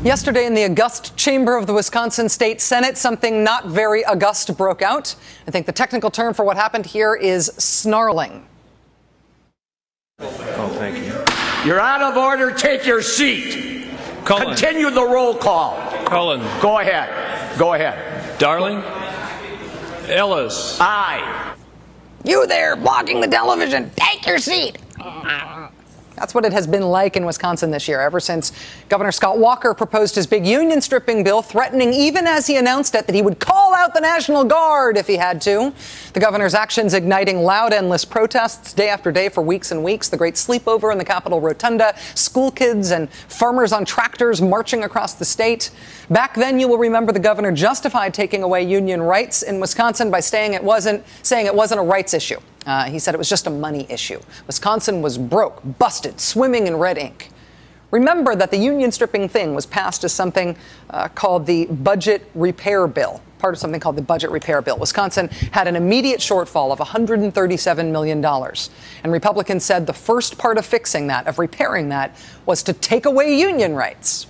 Yesterday in the august chamber of the Wisconsin State Senate, something not very august broke out. I think the technical term for what happened here is snarling. Oh, thank you. You're out of order. Take your seat. Cullen. Continue the roll call. Cullen. Go ahead. Go ahead. Darling. Ellis. Aye. You there, blocking the television, take your seat. That's what it has been like in Wisconsin this year, ever since Governor Scott Walker proposed his big union stripping bill, threatening, even as he announced it, that he would call out the National Guard if he had to. The governor's actions igniting loud, endless protests day after day for weeks and weeks. The great sleepover in the Capitol Rotunda, school kids and farmers on tractors marching across the state. Back then, you will remember the governor justified taking away union rights in Wisconsin by saying it wasn't a rights issue. He said it was just a money issue. Wisconsin was broke, busted, swimming in red ink. Remember that the union stripping thing was passed as something called the budget repair bill, part of something called the budget repair bill. Wisconsin had an immediate shortfall of $137 million. And Republicans said the first part of fixing that, of repairing that, was to take away union rights.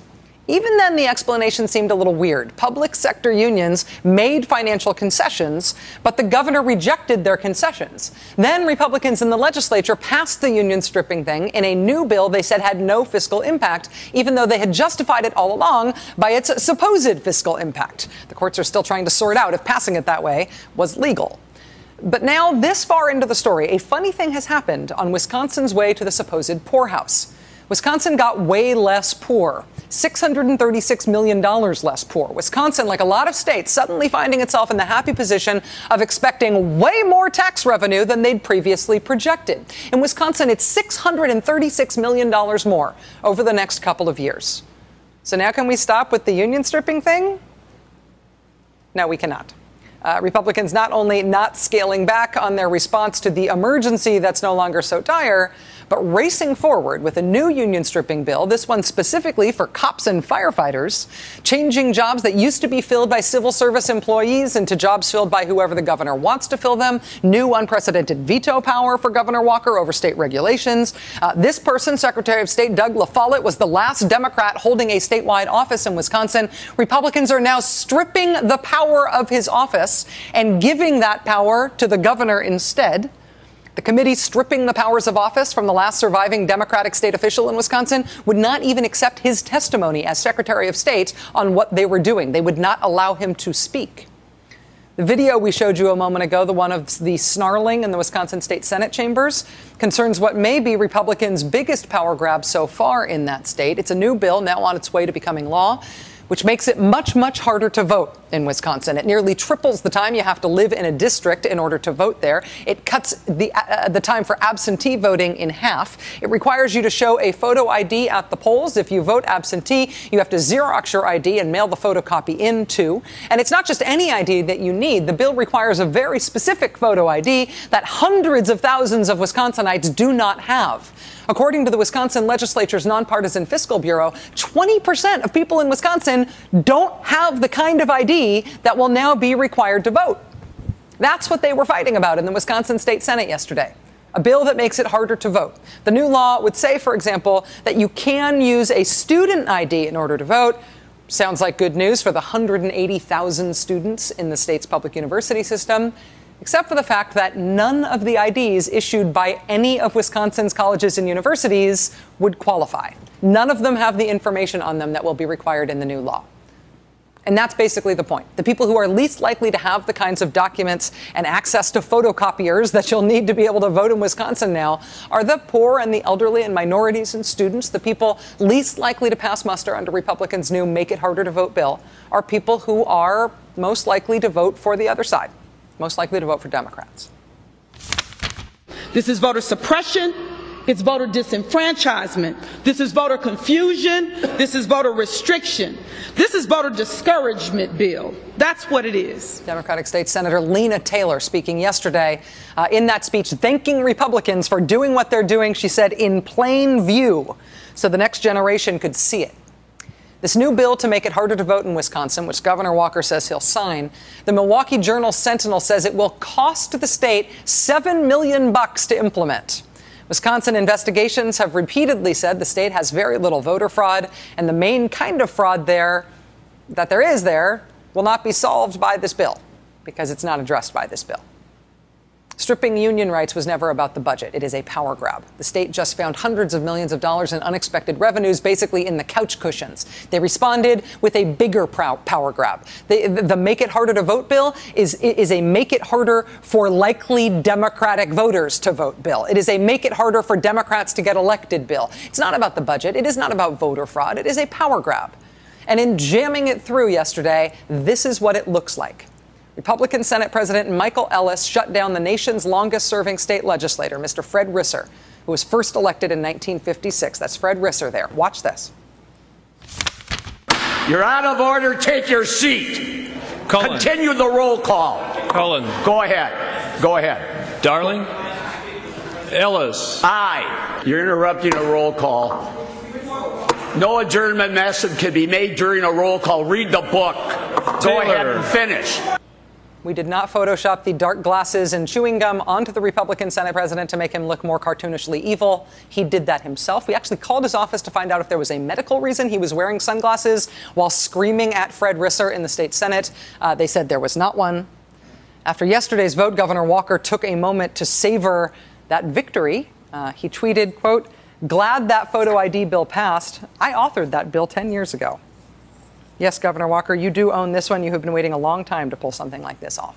Even then, the explanation seemed a little weird. Public sector unions made financial concessions, but the governor rejected their concessions. Then Republicans in the legislature passed the union stripping thing in a new bill they said had no fiscal impact, even though they had justified it all along by its supposed fiscal impact. The courts are still trying to sort out if passing it that way was legal. But now, this far into the story, a funny thing has happened on Wisconsin's way to the supposed poorhouse. Wisconsin got way less poor, $636 million less poor. Wisconsin, like a lot of states, suddenly finding itself in the happy position of expecting way more tax revenue than they'd previously projected. In Wisconsin, it's $636 million more over the next couple of years. So now can we stop with the union stripping thing? No, we cannot. Republicans not only not scaling back on their response to the emergency that's no longer so dire, but racing forward with a new union stripping bill, this one specifically for cops and firefighters, changing jobs that used to be filled by civil service employees into jobs filled by whoever the governor wants to fill them, new unprecedented veto power for Governor Walker over state regulations. This person, Secretary of State Doug LaFollette, was the last Democrat holding a statewide office in Wisconsin. Republicans are now stripping the power of his office and giving that power to the governor instead. The committee stripping the powers of office from the last surviving Democratic state official in Wisconsin would not even accept his testimony as Secretary of State on what they were doing. They would not allow him to speak. The video we showed you a moment ago, the one of the snarling in the Wisconsin State Senate chambers, concerns what may be Republicans' biggest power grab so far in that state. It's a new bill now on its way to becoming law, which makes it much, much harder to vote in Wisconsin. It nearly triples the time you have to live in a district in order to vote there. It cuts the time for absentee voting in half. It requires you to show a photo ID at the polls. If you vote absentee, you have to Xerox your ID and mail the photocopy in, too. And it's not just any ID that you need. The bill requires a very specific photo ID that hundreds of thousands of Wisconsinites do not have. According to the Wisconsin legislature's nonpartisan fiscal bureau, 20% of people in Wisconsin don't have the kind of ID that will now be required to vote. That's what they were fighting about in the Wisconsin State Senate yesterday. A bill that makes it harder to vote. The new law would say, for example, that you can use a student ID in order to vote. Sounds like good news for the 180,000 students in the state's public university system, except for the fact that none of the IDs issued by any of Wisconsin's colleges and universities would qualify. None of them have the information on them that will be required in the new law. And that's basically the point. The people who are least likely to have the kinds of documents and access to photocopiers that you'll need to be able to vote in Wisconsin now are the poor and the elderly and minorities and students. The people least likely to pass muster under Republicans' new Make It Harder to Vote bill are people who are most likely to vote for the other side, most likely to vote for Democrats. This is voter suppression. It's voter disenfranchisement. This is voter confusion. This is voter restriction. This is voter discouragement bill. That's what it is. Democratic State Senator Lena Taylor speaking yesterday in that speech, thanking Republicans for doing what they're doing, she said, in plain view, so the next generation could see it. This new bill to make it harder to vote in Wisconsin, which Governor Walker says he'll sign, the Milwaukee Journal Sentinel says it will cost the state $7 million to implement. Wisconsin investigations have repeatedly said the state has very little voter fraud, and the main kind of fraud there will not be solved by this bill because it's not addressed by this bill. Stripping union rights was never about the budget. It is a power grab. The state just found hundreds of millions of dollars in unexpected revenues, basically in the couch cushions. They responded with a bigger power grab. The Make It Harder to Vote bill is a make it harder for likely Democratic voters to vote bill. It is a make it harder for Democrats to get elected bill. It's not about the budget. It is not about voter fraud. It is a power grab. And in jamming it through yesterday, this is what it looks like. Republican Senate President Michael Ellis shut down the nation's longest-serving state legislator, Mr. Fred Risser, who was first elected in 1956. That's Fred Risser there. Watch this. You're out of order. Take your seat. Cullen. Continue the roll call. Cullen. Go ahead. Go ahead. Darling. Ellis. Aye. You're interrupting a roll call. No adjournment message can be made during a roll call. Read the book. Go ahead and finish. We did not Photoshop the dark glasses and chewing gum onto the Republican Senate president to make him look more cartoonishly evil. He did that himself. We actually called his office to find out if there was a medical reason he was wearing sunglasses while screaming at Fred Risser in the state Senate. They said there was not one. After yesterday's vote, Governor Walker took a moment to savor that victory. He tweeted, quote, "Glad that photo ID bill passed. I authored that bill 10 years ago." Yes, Governor Walker, you do own this one. You have been waiting a long time to pull something like this off.